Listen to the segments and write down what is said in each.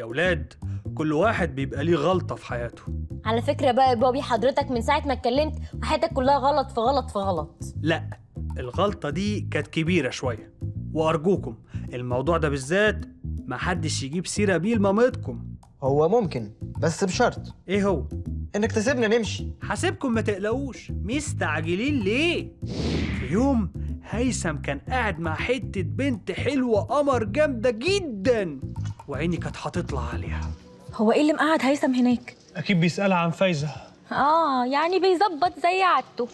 يا ولاد كل واحد بيبقى ليه غلطة في حياته. على فكرة بقى يا بابي، حضرتك من ساعة ما اتكلمت وحياتك كلها غلط في غلط في غلط. لا، الغلطة دي كانت كبيرة شوية، وأرجوكم الموضوع ده بالذات محدش يجيب سيرة بيه لمامتكم. هو ممكن بس بشرط إيه هو؟ انك تسيبنا نمشي. حاسبكم ما تقلقوش، مستعجلين ليه؟ في يوم هيثم كان قاعد مع حتة بنت حلوة قمر جامدة جدا، وعيني كانت هتطلع عليها. هو ايه اللي مقعد هيثم هناك؟ اكيد بيسألها عن فايزة. يعني بيظبط زي عادته.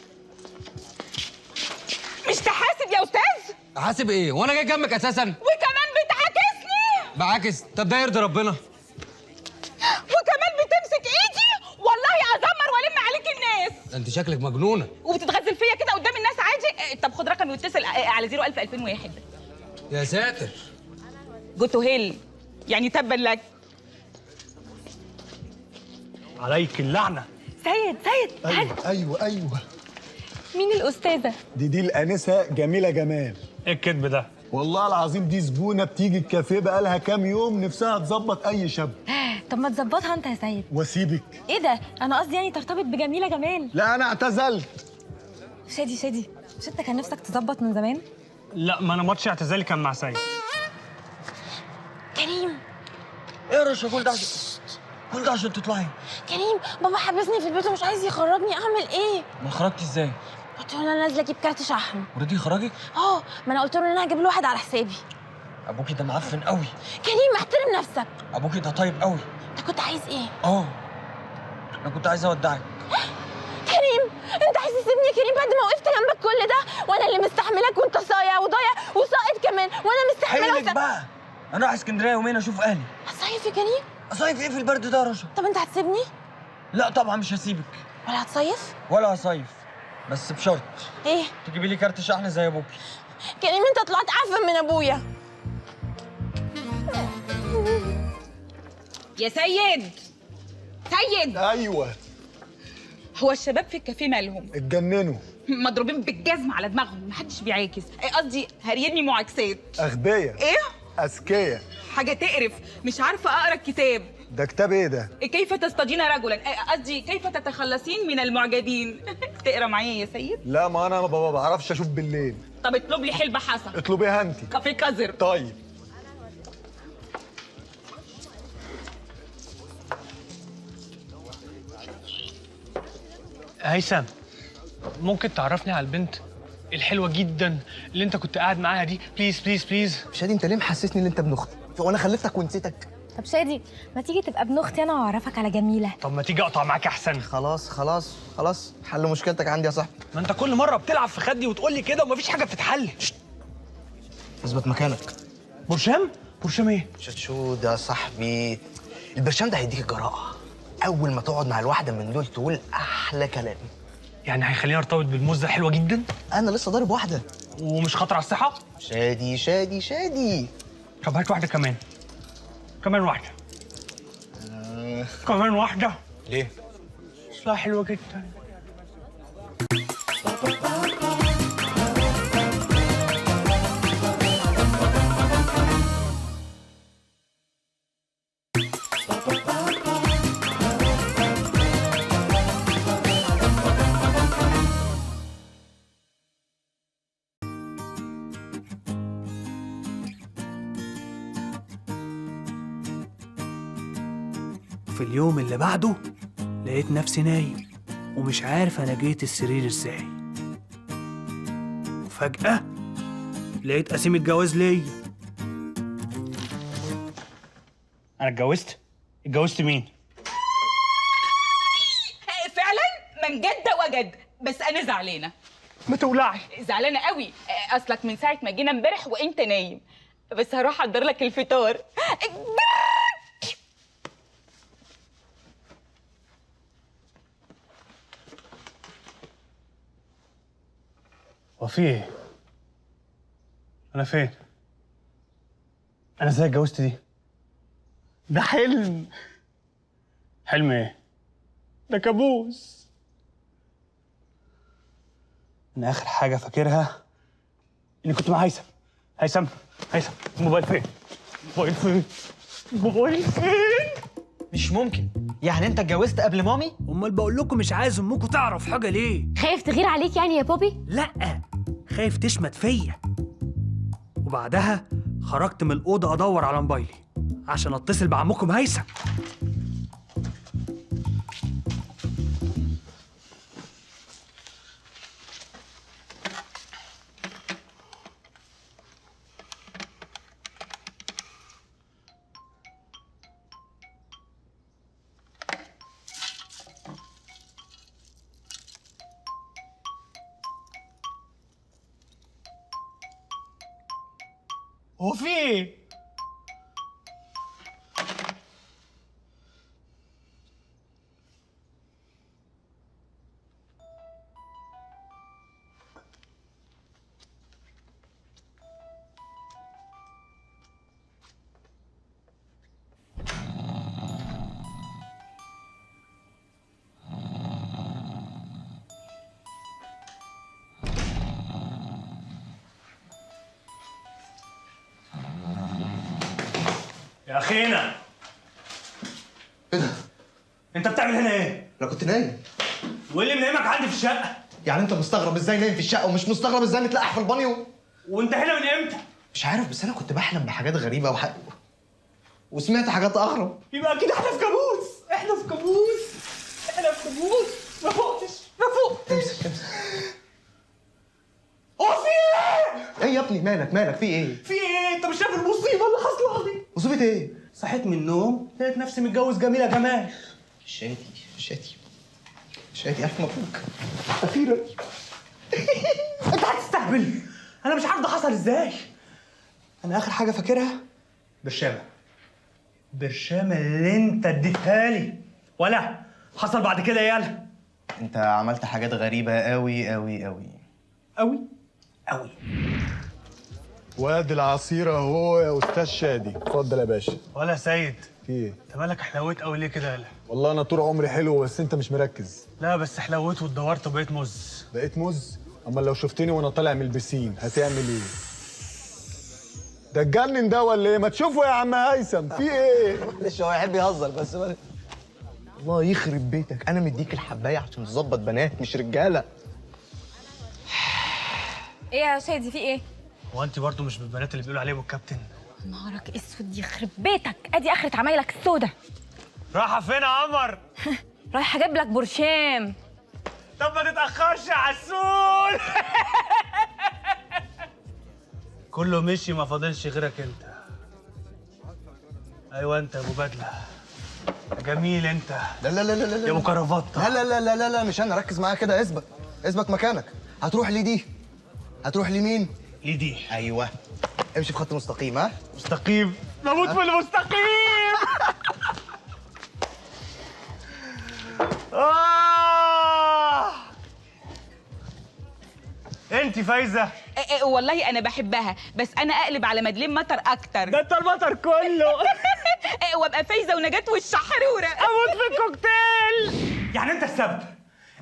مش تحاسب يا استاذ؟ احاسب ايه وانا جاي جنبك اساسا؟ وكمان بتعاكسني؟ بعاكس؟ طب ده يرضي ربنا؟ وكمان بتمسك ايدي؟ والله ازمر والم عليك الناس. ده انت شكلك مجنونه. وبتتغزل فيا كده قدام الناس عادي؟ طب خد رقمي واتصل على 01000 2001. يا ساتر. جو تو هيل، يعني تبا لك. عليك اللعنة. سيد ايوه مين الأستاذة؟ دي الانسه جميله جمال. ايه الكذب ده؟ والله العظيم دي زبونه بتيجي الكافيه بقالها كام يوم نفسها تظبط اي شاب. طب ما تظبطها انت يا سيد. واسيبك؟ ايه ده؟ انا قصدي يعني ترتبط بجميلة جمال. لا انا اعتزلت. شادي مش انت كان نفسك تظبط من زمان؟ لا، ما انا ماتش اعتزالي كان مع سيد. كريم ايه يا رشا كل ده عشان تطلعي؟ كريم، بابا حبسني في البيت ومش عايز يخرجني، اعمل ايه؟ ما خرجتي ازاي؟ قلت له انا نازله اجيب كارت شحن. ورضي خرجك؟ ما انا قلت له ان انا هجيب له واحد على حسابي. ابوكي ده معفن قوي. كريم احترم نفسك. ابوكي ده طيب قوي. انت كنت عايز ايه؟ انا كنت عايز اودعك. كريم انت عايز تسيبني يا كريم بعد ما وقفت جنبك كل ده، وانا اللي مستحملك وانت صايع وضايع وساقط كمان، وانا مستحمله حيلك بقى، انا رايح اسكندريه يومين اشوف اهلي. هتصيف يا كريم؟ اصيف ايه في البرد ده يا رشا؟ طب انت هتسيبني لا طبعا مش هسيبك. ولا هتصيف؟ ولا هصيف، بس بشرط ايه؟ تجيبي لي كارت شحن زي ابوكي. كريم انت طلعت اعفن من ابويا. يا سيد ايوه هو الشباب في الكافيه مالهم؟ اتجننوا. مضروبين بالجزم على دماغهم، محدش بيعاكس. قصدي هاريني معاكسات. اغبياء. ايه؟ اذكياء. حاجه تقرف. مش عارفه اقرا الكتاب. ده كتاب ايه ده؟ كيف تصطادين رجلا، قصدي كيف تتخلصين من المعجبين. تقرا معايا يا سيد؟ لا ما انا ما بعرفش اشوف بالليل. طب اطلب لي حلبة حصى. اطلبيها انت. كافيه كزر. طيب هيثم، ممكن تعرفني على البنت الحلوة جدا اللي انت كنت قاعد معاها دي؟ بليز بليز بليز. شادي انت ليه محسسني ان انت ابن اختي؟ وانا خلفتك ونسيتك؟ طب شادي، ما تيجي تبقى ابن اختي انا واعرفك على جميلة. طب ما تيجي اقطع معاك احسن. خلاص حل مشكلتك عندي يا صاحبي. ما انت كل مرة بتلعب في خدي وتقول لي كده ومفيش حاجة بتتحل. اثبت مكانك. برشام ايه؟ شتشود يا صاحبي، البرشام ده هيديك الجراءة. اول ما تقعد مع الواحدة من دول تقول احلى كلام. يعني هيخليني ارتبط بالموز ده؟ حلوة جدا. انا لسه ضارب واحدة. ومش خطر على الصحة؟ شادي. طب هات واحدة كمان. كمان واحدة. كمان واحدة. ليه؟ اصلها حلوة جدا. في اليوم اللي بعده لقيت نفسي نايم ومش عارف انا جيت السرير ازاي. وفجأة لقيت قسيمة جواز ليا. انا اتجوزت مين؟ فعلا من جد وجد، بس انا زعلانه. ما تولعي. زعلانه قوي. اصلك من ساعه ما جينا امبارح وانت نايم. بس هروح احضر لك الفطار. هو في ايه؟ انا فين؟ انا ازاي اتجوزت دي؟ ده حلم ايه؟ ده كابوس. انا اخر حاجه فاكرها اني كنت مع هيثم. الموبايل فين؟ بوي فريند. مش ممكن. يعني انت اتجوزت قبل مامي؟ امال بقول لكم مش عايز امكم تعرف حاجه ليه؟ خايف تغير عليك يعني يا بوبي؟ لا، خايف تشمت فيا. وبعدها خرجت من الاوضه ادور على موبايلي عشان اتصل بعمكم هيثم. هو في ايه؟ يا اخينا، ايه ده؟ انت بتعمل هنا ايه؟ انا كنت نايم. وايه اللي منيمك عندي في الشقه؟ يعني انت مستغرب ازاي نايم في الشقه ومش مستغرب ازاي متلقح في البانيو؟ وانت هنا من امتى؟ مش عارف، بس انا كنت بحلم بحاجات غريبه وسمعت حاجات اغرب. يبقى اكيد احنا في كابوس. احنا في كابوس. ما فوقتش. امسك. هو في ايه؟ ايه يا ابني، مالك في ايه؟ في ايه؟ انت مش شايف المصيبه اللي حاصله دي؟ مصيبه ايه؟ صحيت من النوم لقيت نفسي متجوز جميله جمال. شادي الف مبروك. اخيرا. انت هتستهبل. انا مش عارف ده حصل ازاي. انا اخر حاجه فاكرها برشامه اللي انت اديتها لي. ولا حصل بعد كده يالا؟ انت عملت حاجات غريبه قوي قوي قوي قوي. وادي العصير اهو يا استاذ شادي، اتفضل يا باشا. ولا سيد، في ايه؟ انت مالك حلويت قوي ليه كده يالا؟ والله انا طول عمري حلو بس انت مش مركز. لا بس حلويت واتدورت وبقيت مز. بقيت مز؟ اما لو شفتني وانا طالع من البسين هتعمل ايه؟ ده اتجنن ده ولا ايه؟ ما تشوفه يا عم هيثم، في ايه؟ معلش هو يحب يهزر بس الله يخرب بيتك، انا مديك الحبايه عشان تظبط بنات مش رجاله. ايه يا شادي في ايه؟ هو انت برضه مش من البنات اللي بيقولوا عليهم الكابتن؟ نهارك اسود يخرب بيتك، ادي اخرة عمايلك السودا. رايحه فين يا قمر؟ رايح اجيب لك برشام. طب ما تتاخرش يا عسول. كله مشي ما فاضلش غيرك انت. ايوه انت يا ابو بدله، جميل انت. لا لا لا لا لا يا ابو كرافته. لا لا لا لا لا لا مش انا، ركز معايا كده، اثبت مكانك. هتروح لدي، هتروح لمين؟ لدي. ايوه، امشي في خط مستقيم. ها؟ مستقيم. بموت في المستقيم. انت فايزه. والله انا بحبها، بس انا اقلب على مدلين مطر اكتر. ده انت المطر كله. وابقى فايزه ونجاة والشحروره. اموت في الكوكتيل. يعني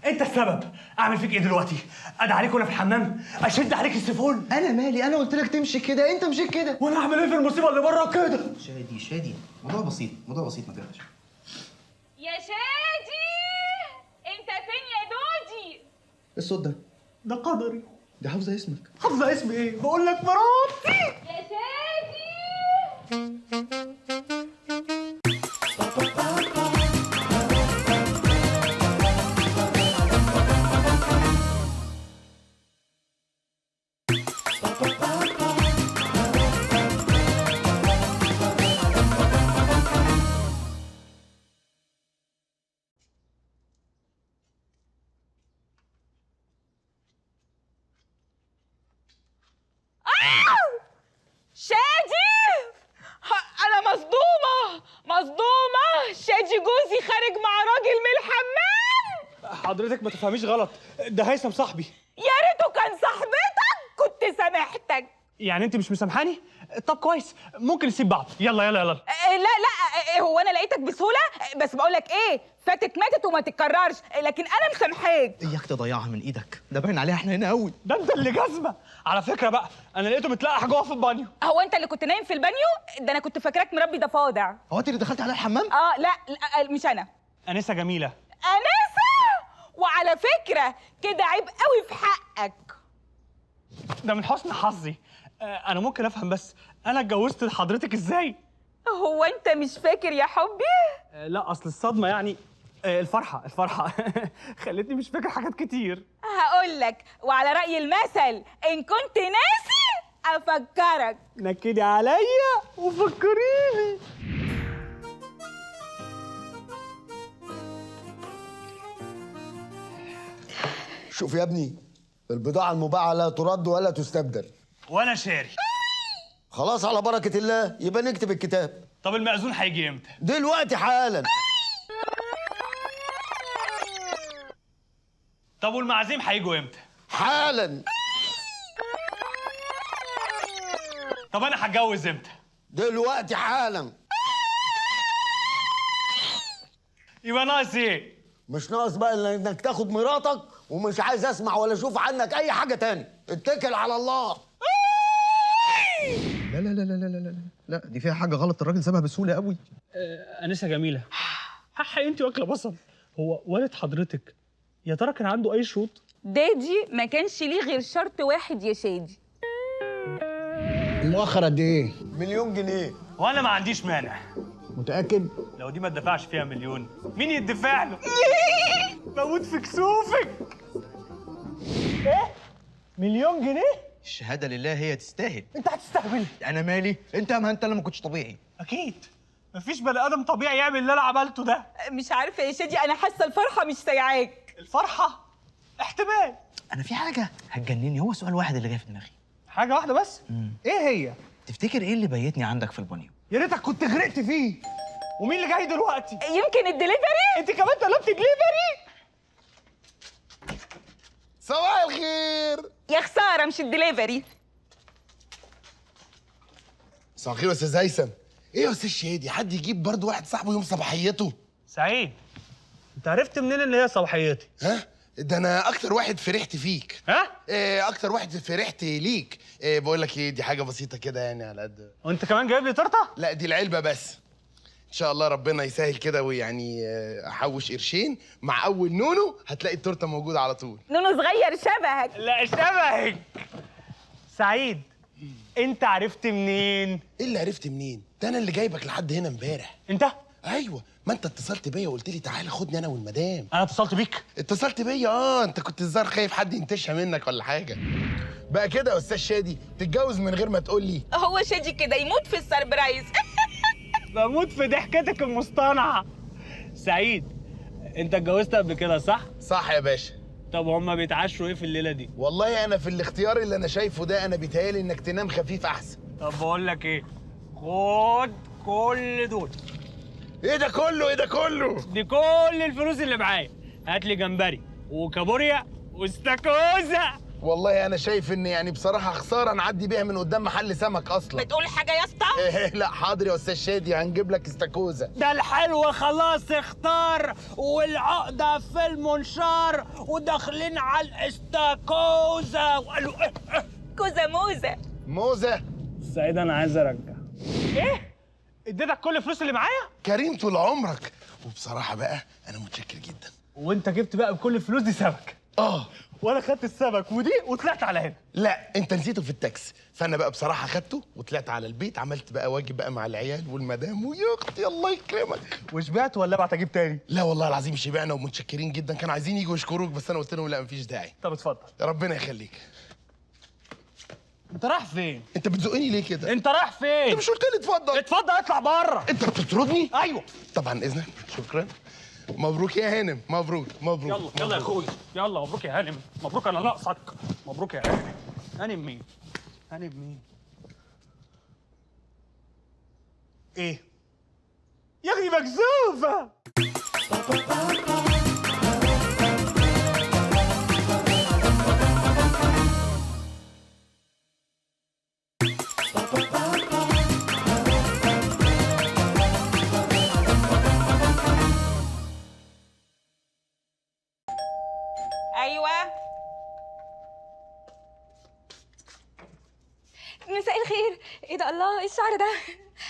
انت السبب. اعمل فيك ايه دلوقتي؟ ادعي عليك وانا في الحمام؟ اشد عليك السيفون؟ انا مالي، انا قلت لك تمشي كده، انت مشيت كده. وانا اعمل ايه في المصيبه اللي بره كده؟ شادي موضوع بسيط ما تقلقش. يا شادي، انت فين يا دودي؟ ايه الصوت ده؟ ده قدري. دي حافظه اسمك. حافظه اسمي ايه؟ بقول لك مراتي. يا شادي. أنا مصدومة. شادي جوزي خارج مع راجل من الحمام. حضرتك ما تفهميش غلط، ده هيثم صاحبي. يا ريته كان صاحبتك كنت سامحتك. يعني انت مش مسامحاني؟ طب كويس، ممكن نسيب بعض. يلا يلا يلا. لا لا، هو انا لقيتك بسهوله؟ بس بقول لك ايه، فاتت ماتت وما تتكررش، لكن انا مسامحاك. اياك تضيعها من ايدك، ده باين عليها احنا هنا قوي. ده انت اللي جزمه. على فكره بقى، انا لقيته متلقح جوه في البانيو. هو انت اللي كنت نايم في البانيو؟ ده انا كنت فاكراك مربي ضفادع. هو انت اللي دخلت على الحمام؟ لا لا، مش انا. انسه جميله. انسه؟ وعلى فكره كده عيب قوي في حقك. ده من حسن حظي. انا ممكن افهم، بس انا اتجوزت حضرتك ازاي؟ هو انت مش فاكر يا حبي؟ لا، اصل الصدمه يعني الفرحه خلتني مش فاكر حاجات كتير. هقول لك، وعلى رأي المثل، إن كنت ناسي أفكرك. نكدي عليا وفكريني. شوف يا ابني، البضاعة المباعة لا ترد ولا تستبدل. وانا شاري. خلاص على بركة الله، يبقى نكتب الكتاب. طب المأذون هيجي امتى؟ دلوقتي حالا. طب والمعازيم هيجوا امتى؟ حالا. طب انا هتجوز امتى؟ دلوقتي حالا. يبقى ناقص ايه؟ مش ناقص بقى إلا انك تاخد مراتك، ومش عايز اسمع ولا اشوف عنك اي حاجة تاني. اتكل على الله. لا لا لا لا لا لا لا، دي فيها حاجه غلط، الراجل سابها بسهوله قوي. انسه جميله، حقي انت واكله بصل. هو والد حضرتك يا ترى كان عنده اي شروط؟ دادي ما كانش ليه غير شرط واحد يا شادي. المؤخر قد ايه؟ 1,000,000 جنيه. وانا ما عنديش مانع. متأكد؟ لو دي ما اتدفعش فيها مليون، مين يدفع له؟ بموت في كسوفك. ايه؟ 1,000,000 جنيه؟ الشهاده لله هي تستاهل. انت هتستهبل. انا مالي؟ ما انت اللي ما كنتش طبيعي. اكيد مفيش بني ادم طبيعي يعمل اللي انا عملته ده. مش عارفة يا شادي، أنا حاسة الفرحة مش سايعاك. الفرحه احتمال. انا في حاجه هتجنني، هو سؤال واحد اللي جاي في دماغي. حاجه واحده بس. ايه هي؟ تفتكر ايه اللي بيتني عندك في البانيو؟ يا ريتك كنت غرقت فيه. ومين اللي جاي دلوقتي؟ يمكن الدليفري؟ انت كمان طلبت دليفري؟ صباح الخير. يا خسارة مش الدليفري. صباح الخير يا استاذ هيثم. ايه يا استاذ شادي، حد يجيب برضه واحد صاحبه يوم صباحيته؟ سعيد، انت عرفت منين ان هي صباحيتي؟ ها؟ ده انا اكتر واحد فرحت فيك. ها؟ اكتر واحد فرحت ليك. بقول لك ايه، دي حاجه بسيطه كده يعني على قد. وانت كمان جايب لي تورته؟ لا دي العلبه بس. ان شاء الله ربنا يسهل كده، ويعني احوش قرشين مع اول نونو هتلاقي التورته موجوده على طول. نونو صغير شبهك. لا شبهك. سعيد، انت عرفت منين؟ ايه اللي عرفت منين؟ ده انا اللي جايبك لحد هنا امبارح. انت؟ ايوه، ما انت اتصلت بيا وقلت لي تعالى خدني انا والمدام. انا اتصلت بيك؟ اتصلت بيا. انت كنت الظاهر خايف حد ينتشها منك ولا حاجه. بقى كده يا استاذ شادي تتجوز من غير ما تقول لي؟ هو شادي كده يموت في السربرايز. بموت في ضحكتك المصطنعه. سعيد، انت اتجوزت قبل كده صح؟ صح يا باشا. طب هما بيتعشوا ايه في الليله دي؟ والله انا في الاختيار اللي انا شايفه ده، انا بيتهيألي انك تنام خفيف احسن. طب بقول لك ايه، خد كل دول. ايه ده كله؟ ايه ده كله؟ دي كل الفلوس اللي معايا. هات لي جمبري وكابوريا واستاكوزا. والله انا شايف ان يعني بصراحه خساره نعدي بيها من قدام محل سمك اصلا. بتقول حاجة يا اسطى؟ لا حاضر يا استاذ شادي، هنجيب لك استاكوزا. ده الحلو خلاص اختار، والعقدة في المنشار، وداخلين على الاستاكوزا. وقالوا كوزة موزة. موزه. سعيد انا عايز ارجع. ايه؟ اديتك كل الفلوس اللي معايا؟ كريم طول عمرك. وبصراحه بقى انا متشكر جدا. وانت جبت بقى بكل الفلوس دي سمك؟ وانا خدت السمك ودي وطلعت على هنا. لا انت نسيته في التاكسي، فانا بقى بصراحه خدته وطلعت على البيت، عملت بقى واجب بقى مع العيال والمدام ويا اختي الله يكرمك. وشبعت ولا ابعت اجيب تاني؟ لا والله العظيم شبعنا ومتشكرين جدا، كانوا عايزين يجوا يشكروك بس انا قلت لهم لا مفيش داعي. طب اتفضل. ربنا يخليك. انت رايح فين؟ انت بتزقني ليه كده؟ انت رايح فين؟ انت مش قلت لي اتفضل؟ اتفضل اطلع بره. انت بتطردني؟ ايوه. طبعا اذنك. شكرا. مبروك يا هانم، مبروك مبروك. يلا يلا يا اخويا، يلا مبروك يا هانم. مبروك، انا ناقصك. مبروك يا هانم. هانم مين؟ هانم مين؟ ايه؟ يا اخي مكسوفه. مساء الخير. ايه ده؟ الله، ايه الشعر ده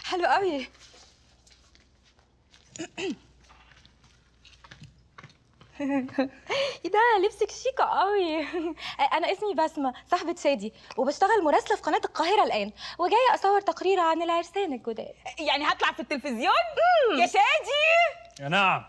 حلو قوي. ايه ده؟ لبسك شيك قوي. انا اسمي بسمة، صاحبة شادي، وبشتغل مراسلة في قناة القاهرة الآن، وجاية أصور تقرير عن العرسان الجداد. يعني هطلع في التلفزيون؟ يا شادي. يا نعم.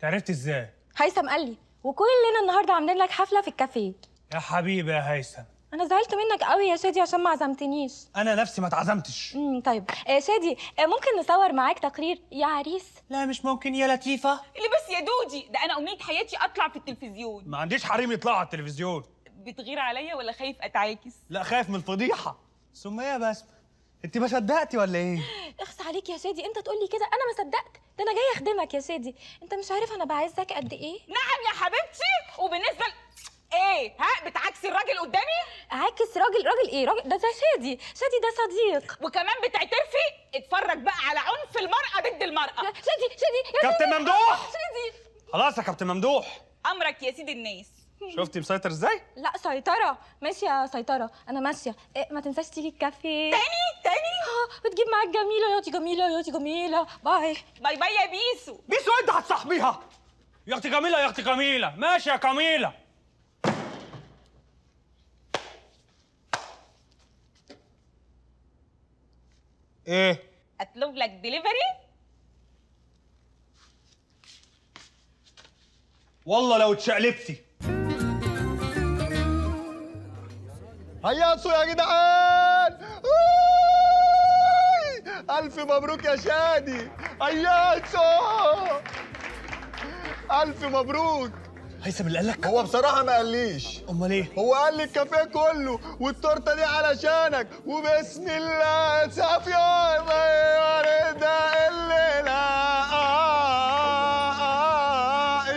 تعرفت ازاي؟ هيثم قال لي، وكلنا النهارده عاملين لك حفلة في الكافيه. يا حبيبي يا هيثم، انا زعلت منك قوي يا شادي عشان ما عزمتنيش. انا نفسي ما اتعزمتش. طيب شادي، ممكن نصور معاك تقرير يا عريس؟ لا مش ممكن يا لطيفه. اللي بس يا دودي، ده انا امنيه حياتي اطلع في التلفزيون. ما عنديش حريم يطلعوا على التلفزيون. بتغير عليا ولا خايف اتعاكس؟ لا خايف من الفضيحه. ثم ايه يا بسمة، انت ما صدقتي ولا ايه؟ اخس عليك يا شادي، انت تقول لي كده؟ انا ما صدقت، ده انا جاي اخدمك يا شادي. انت مش عارف انا بعزك قد ايه؟ نعم يا حبيبتي. وبالنسبه ايه، ها بتعكسي الراجل قدامي؟ عاكس راجل ايه؟ راجل ده شادي ده صديق. وكمان بتعترفي؟ اتفرج بقى على عنف المرأة ضد المرأة. شادي يا كابتن ممدوح. شادي. خلاص يا كابتن ممدوح. امرك يا سيدي الناس. شفتي مسيطر ازاي؟ لا سيطرة، ماشية سيطرة، أنا ماشية. ما تنساش تيجي الكافيه تاني وتجيب معاك جميلة. ياطي جميلة. باي باي باي يا بيسو. بيسو انت هتصاحبيها؟ يا اختي جميله يا اختي جميله. ماشي يا كميله. ايه؟ اطلب لك ديليفري؟ والله لو اتشقلبتي. هيصوا يا جدعان. ألف مبروك يا شادي. هيصوا. ألف مبروك. هيثم اللي قالك؟ هو بصراحة ما قاليش. امال ايه؟ هو قال لي الكافيه كله والتورته دي علشانك، وبسم الله صافيه ده الليله.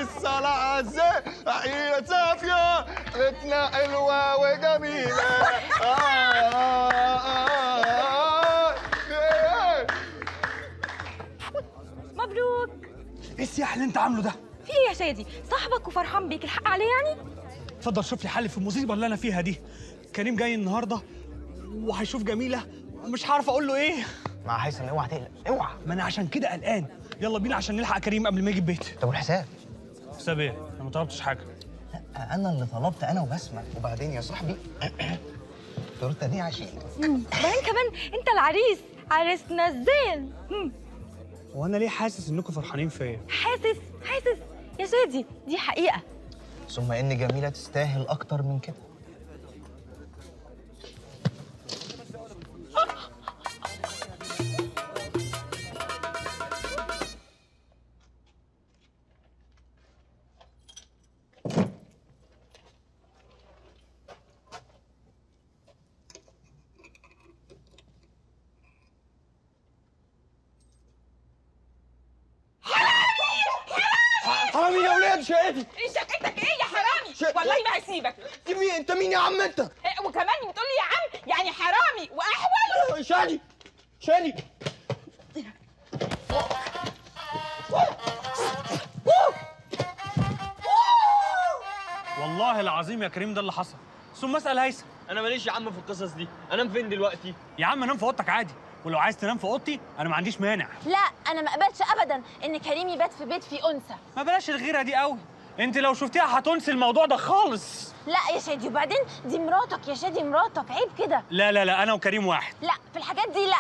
الصلاه هي صافيه اتنا حلوه وجميله. مبروك. ايه السياح اللي انت عامله ده؟ في ايه يا شادي؟ صاحبك وفرحان بيك، الحق عليه يعني؟ اتفضل شوف لي حل في المصيبه اللي انا فيها دي. كريم جاي النهارده وهيشوف جميله ومش عارف اقول له ايه. مع هيثم اوعى تقلق، اوعى. ما انا عشان كده قلقان. يلا بينا عشان نلحق كريم قبل ما يجي البيت. طب والحساب؟ حساب ايه؟ انا ما طلبتش حاجه. انا اللي طلبت، انا وبسمة. وبعدين يا صاحبي التورته دي عشانك. بعدين كمان انت العريس، عريسنا الزين. وانا ليه حاسس انكم فرحانين فيا؟ حاسس يا شادي، دي حقيقة. ثم ان جميله تستاهل اكتر من كده. حرامي يا ولاد شقتي. شقتك ايه يا حرامي؟ والله ما هسيبك. انت مين يا عم انت؟ وكمان بتقول لي يا عم؟ يعني حرامي واحول. شادي والله العظيم يا كريم ده اللي حصل. ثم اسال هيثم. انا ماليش يا عم في القصص دي. انام فين دلوقتي؟ يا عم انام في اوضتك عادي، ولو عايز تنام في اوضتي انا ما عنديش مانع. لا انا ما اقبلش ابدا ان كريم يبات في بيت فيه انثى. ما بلاش الغيره دي قوي، انت لو شفتيها هتنسي الموضوع ده خالص. لا يا شادي، وبعدين دي مراتك يا شادي، مراتك، عيب كده. لا انا وكريم واحد. لا في الحاجات دي لا.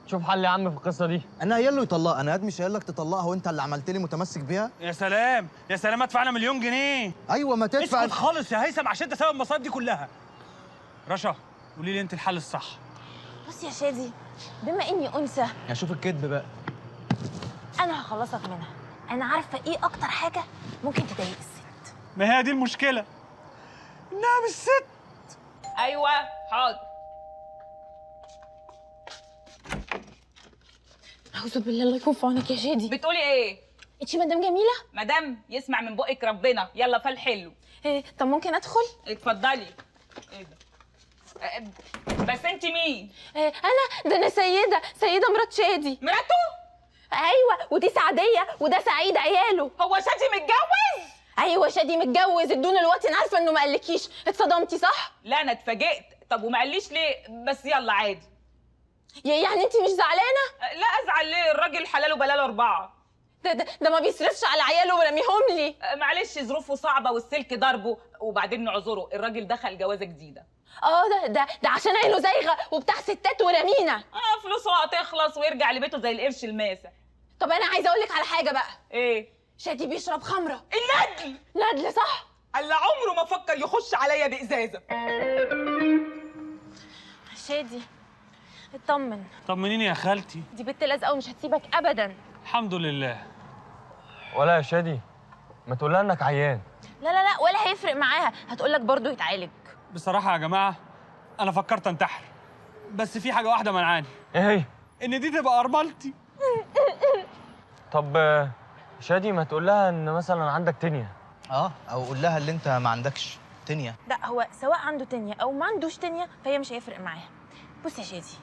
شوف حل يا عم في القصه دي. انا قايل له يطلقها، انا قد مش قايل لك تطلقها وانت اللي عملت لي متمسك بيها. يا سلام ادفع انا مليون جنيه. ايوه ما تدفع. اسكت خالص يا هيثم عشان انت سبب المصايب دي كلها. رشا قولي لي انت الحل الصح. بص يا شادي، بما اني انثى اشوف الكذب بقى. انا هخلصك منها. انا عارفه ايه اكتر حاجه ممكن تضايق الست. ما هي دي المشكله، انها مش ست. ايوه حاضر. اعوذ بالله، الله يكون في عونك يا شادي. بتقولي ايه؟ انتي مدام جميله؟ مدام يسمع من بقك ربنا. يلا فالحلو. طب ممكن ادخل؟ اتفضلي. ايه ده؟ بس انت مين؟ انا سيده مرات شادي. مراته؟ ايوه، ودي سعديه وده سعيد عياله. هو شادي متجوز؟ ايوه شادي متجوز ادونا الوقت، انا عارفه انه ما قالكيش. اتصدمتي صح؟ لا انا اتفاجئت. طب وما قاليش ليه؟ بس يلا عادي. يعني انت مش زعلانه؟ لا ازعل ليه؟ الراجل حلاله بلاله 4. ده ما بيصرفش على عياله ورميهم لي. معلش ظروفه صعبه والسلك ضربه، وبعدين نعذره، الراجل دخل جوازه جديده. ده عشان عينه زايغه وبتاع ستات ورمينا. فلوسه هتخلص ويرجع لبيته زي القرش الماسح. طب انا عايزه اقول لك على حاجه بقى. ايه؟ شادي بيشرب خمره. الندل صح؟ الا عمره ما فكر يخش عليا بازازه. شادي اطمن. طمنيني يا خالتي. دي بنت لازقه ومش هتسيبك ابدا. الحمد لله. ولا يا شادي ما تقولها انك عيان. لا ولا هيفرق معاها، هتقولك برضه يتعالج. بصراحه يا جماعه انا فكرت انتحر، بس في حاجه واحده منعاني. ايه هي؟ ان دي تبقى ارملتي. طب شادي ما تقولها ان مثلا عندك تانية. او قول لها اللي انت ما عندكش تانية. لا هو سواء عنده تانية او ما عندوش تانية فهي مش هيفرق معاها. بص يا شادي،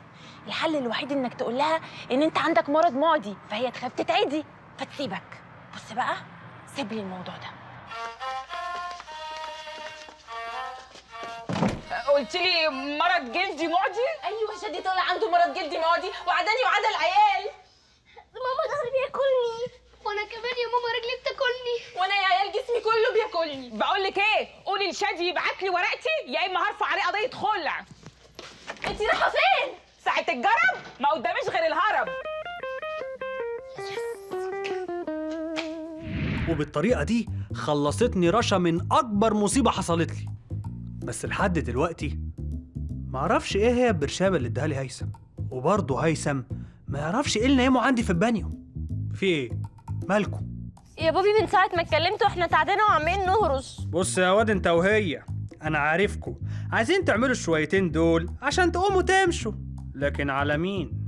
الحل الوحيد انك تقول لها ان انت عندك مرض معدي فهي تخاف تتعدي فتسيبك. بص بقى سيب لي الموضوع ده. قلت لي مرض جلدي معدي؟ ايوه شادي طلع عنده مرض جلدي معدي وعداني وعدى العيال. ماما ظهري بياكلني، وانا كمان يا ماما رجلي بتاكلني، وانا يا عيال جسمي كله بياكلني. بقول لك ايه، قولي لشادي يبعت لي ورقتي يا اما هرفع عليه قضيه خلع. انت رايحه فين؟ ساعه الجرب ما قداميش غير الهرب. وبالطريقة دي خلصتني رشا من أكبر مصيبة حصلت لي. بس لحد دلوقتي معرفش إيه هي البرشامة اللي اداها لي هيثم، وبرضه هيثم ما يعرفش إيه اللي نايمه عندي في البانيو. في إيه؟ مالكم؟ يا بابي من ساعة ما اتكلمت واحنا تعبانين وعمالين نهرش. بص يا واد أنت وهي، أنا عارفكم عايزين تعملوا الشويتين دول عشان تقوموا تمشوا، لكن على مين؟